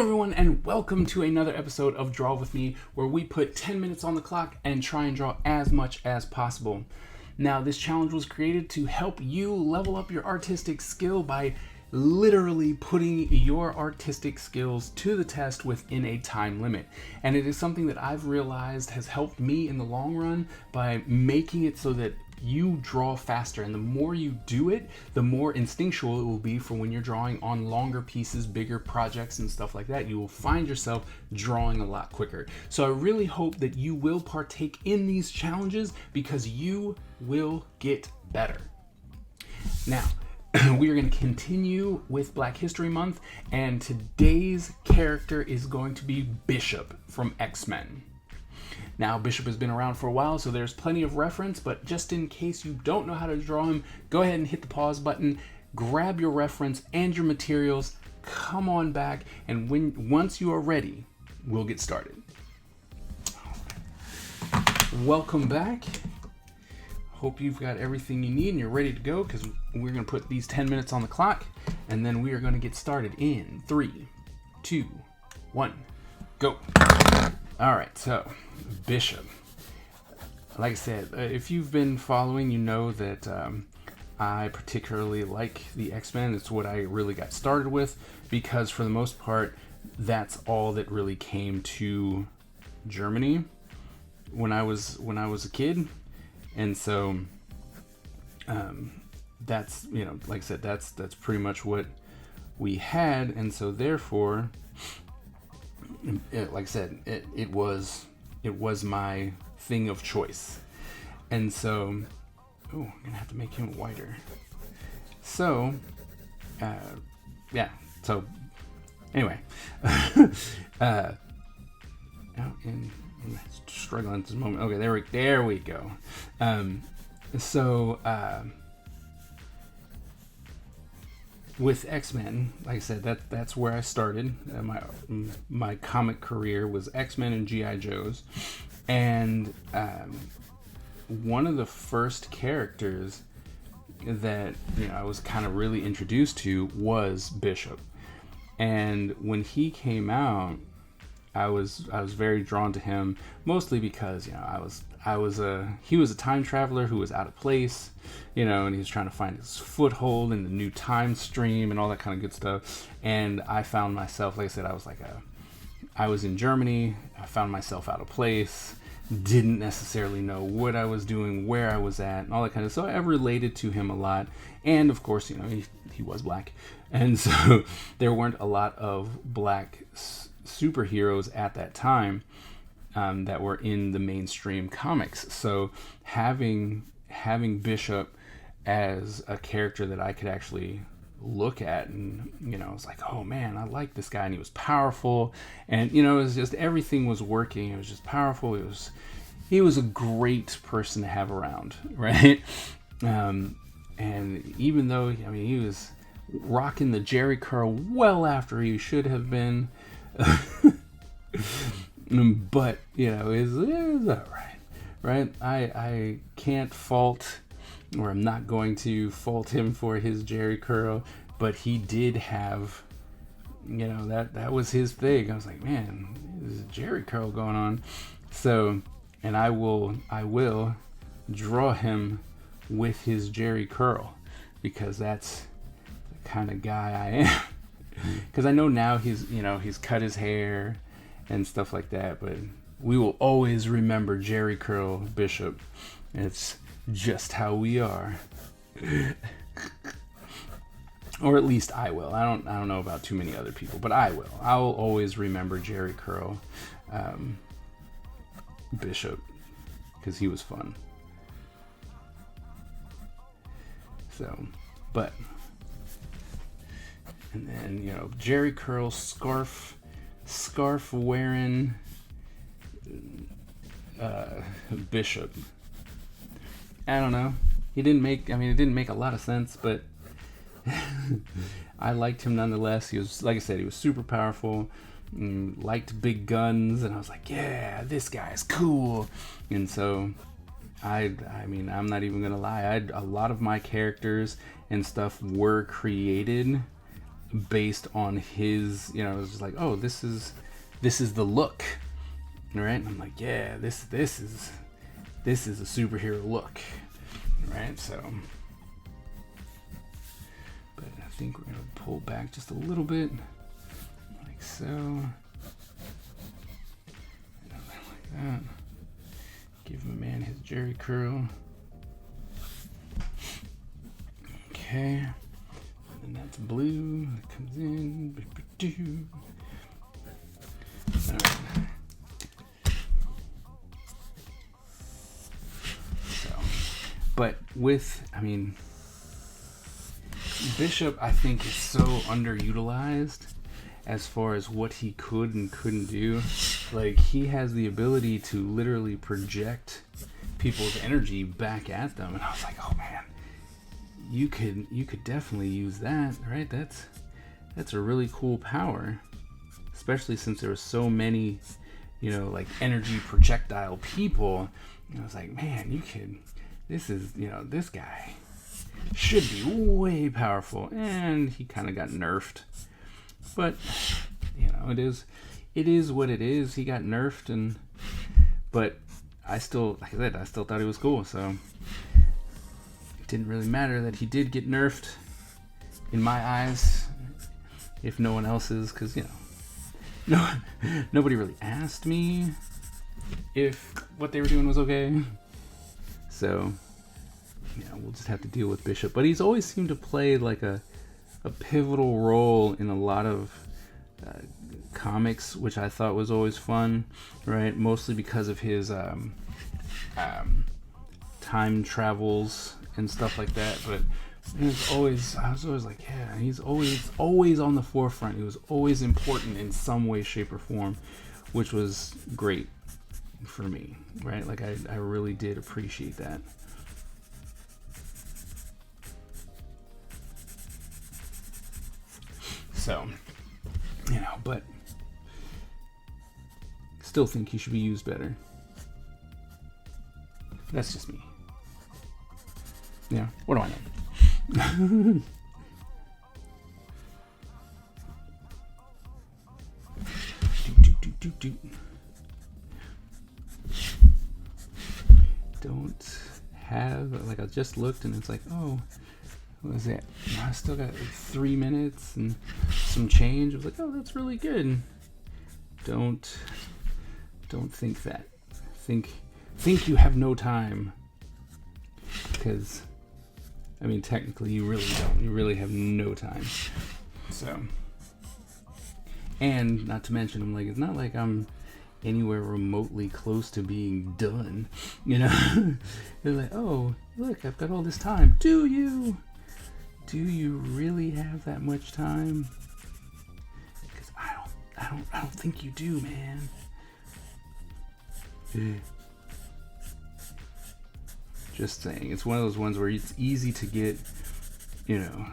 Hello everyone and welcome to another episode of Draw With Me, where we put 10 minutes on the clock and try and draw as much as possible. Now, this challenge was created to help you level up your artistic skill by literally putting your artistic skills to the test within a time limit. And it is something that I've realized has helped me in the long run by making it so that you draw faster, and the more you do it, the more instinctual it will be for when you're drawing on longer pieces, bigger projects and stuff like that. You will find yourself drawing a lot quicker. So I really hope that you will partake in these challenges because you will get better. Now, we are going to continue with Black History Month, and today's character is going to be Bishop from X-Men. Now, Bishop has been around for a while, so there's plenty of reference, but just in case you don't know how to draw him, go ahead and hit the pause button, grab your reference and your materials, come on back, and once you are ready, we'll get started. Welcome back. Hope you've got everything you need and you're ready to go, because we're going to put these 10 minutes on the clock, and then we are going to get started in 3, 2, 1, go. All right, so Bishop. Like I said, if you've been following, you know that I particularly like the X-Men. It's what I really got started with, because for the most part, that's all that really came to Germany when I was a kid. And so that's, you know, like I said, that's pretty much what we had. And so therefore, like I said, it was my thing of choice. And so, I'm gonna have to make him wider. So, yeah. So, anyway, I'm struggling at this moment. Okay, there we go. With X-Men, like I said, that's where I started. My comic career was X-Men and G.I. Joes, and one of the first characters that I was kind of really introduced to was Bishop. And when he came out, I was very drawn to him, mostly because he was a time traveler who was out of place, and he was trying to find his foothold in the new time stream and all that kind of good stuff. And I found myself, like I said, I was in Germany. I found myself out of place, didn't necessarily know what I was doing, where I was at, and all that kind of. So I related to him a lot, and of course, he was black, and so there weren't a lot of black superheroes at that time that were in the mainstream comics. So having Bishop as a character that I could actually look at, and I was like, oh man, I like this guy, and he was powerful, and it was just, everything was working. It was just powerful. He was a great person to have around, right? And even though he was rocking the Jerry curl well after he should have been, but it's all right? I can't fault, or I'm not going to fault him for his Jerry curl, but he did have, that was his thing. I was like, man, there's a Jerry curl going on. So, and I will draw him with his Jerry curl, because that's the kind of guy I am. Because I know now he's cut his hair and stuff like that, but we will always remember Jerry curl Bishop. It's just how we are. Or at least I will. I don't know about too many other people, but I will. I will always remember Jerry curl Bishop, because he was fun. So, but, and then Jerry curl scarf wearing Bishop. I don't know. It didn't make a lot of sense, but I liked him nonetheless. He was, like I said, he was super powerful, liked big guns, and I was like, yeah, this guy's cool. And so I'm not even gonna lie, a lot of my characters and stuff were created based on his, you know, it was just like, oh, this is the look, right? And I'm like, yeah, this is a superhero look, right? So, but I think we're gonna pull back just a little bit, like so, like that. Give my man his Jerry curl. Okay, and that's blue. It comes in. All right. So, but with, I mean, Bishop, I think, is so underutilized as far as what he could and couldn't do. Like, he has the ability to literally project people's energy back at them, and I was like, oh man, you could definitely use that, right? That's a really cool power, especially since there were so many, you know, like energy projectile people. And I was like, man, you could, this is, you know, this guy should be way powerful, and he kind of got nerfed. But you know, it is what it is. He got nerfed, but I still, like I said, I still thought he was cool. So it didn't really matter that he did get nerfed in my eyes, if no one else's, because you know, nobody really asked me if what they were doing was okay. So yeah, we'll just have to deal with Bishop. But he's always seemed to play like a pivotal role in a lot of comics, which I thought was always fun, right? Mostly because of his time travels and stuff like that. But I was always like, yeah, he's always on the forefront. He was always important in some way, shape, or form, which was great for me, right? Like I really did appreciate that. So, you know, but still think he should be used better. That's just me. Yeah, what do I know? Don't have, like, I just looked and it's like, oh, what was that? I still got like 3 minutes and some change. I was like, oh, that's really good. Don't think that. Think you have no time. Because, I mean, technically you really don't. You really have no time. So, and not to mention, I'm like, it's not like I'm anywhere remotely close to being done. You know? They're like, oh, look, I've got all this time. Do you really have that much time? Because I don't think you do, man. Just saying, it's one of those ones where it's easy to get, you know,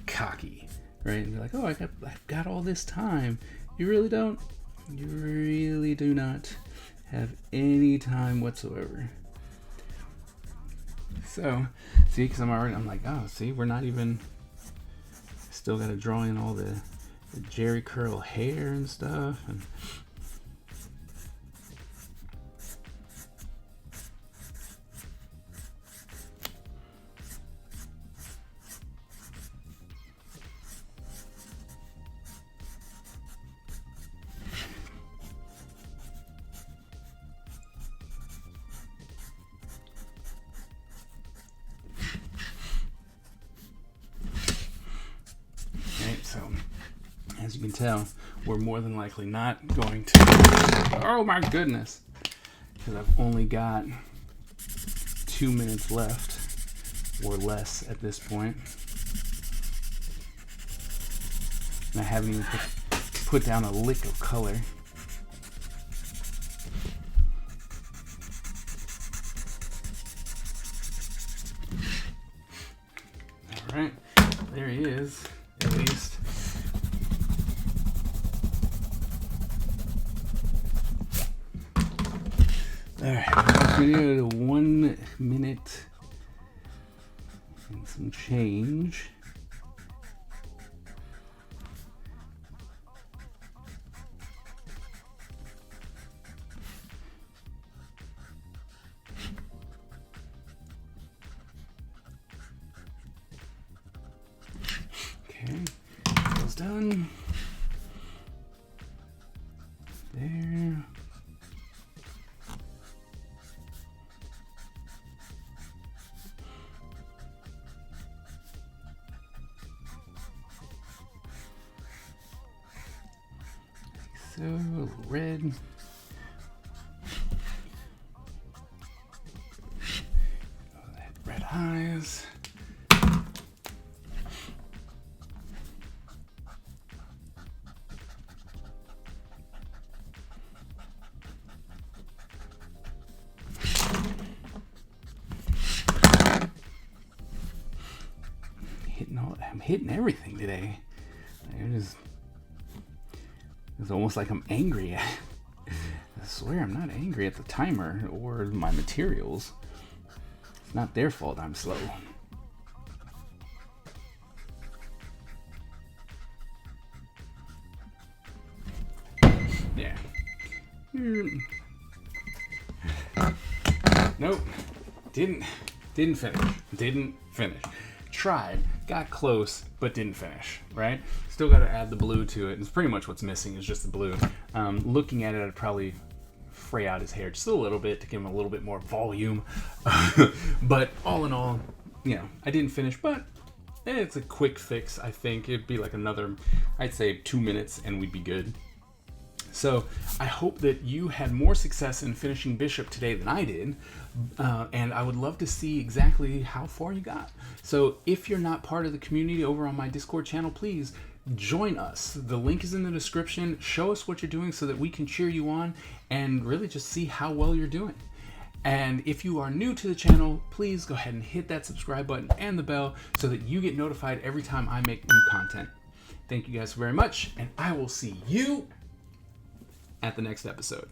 cocky, right? And you're like, oh, I've got all this time. You really don't. You really do not have any time whatsoever. So, see, because I'm like, oh, see, we're not even, still got to draw in all the Jerry curl hair and stuff. And as you can tell, we're more than likely not going to, oh my goodness, because I've only got 2 minutes left or less at this point, and I haven't even put down a lick of color. All right, there he is, at least. Alright, video to 1 minute and some change. done. There. So, a little red. Oh, that red eyes. I'm hitting everything today. It's almost like I'm angry. I swear I'm not angry at the timer or my materials. It's not their fault I'm slow. Yeah. Nope. Didn't finish. Tried, got close, but didn't finish, right? Still got to add the blue to it. It's pretty much what's missing is just the blue. Looking at it, I'd probably fray out his hair just a little bit to give him a little bit more volume. But all in all, I didn't finish, but it's a quick fix, I think. It'd be like another, I'd say 2 minutes and we'd be good. So I hope that you had more success in finishing Bishop today than I did, and I would love to see exactly how far you got. So if you're not part of the community over on my Discord channel, please join us. The link is in the description. Show us what you're doing so that we can cheer you on and really just see how well you're doing. And if you are new to the channel, please go ahead and hit that subscribe button and the bell so that you get notified every time I make new content. Thank you guys very much, and I will see you at the next episode.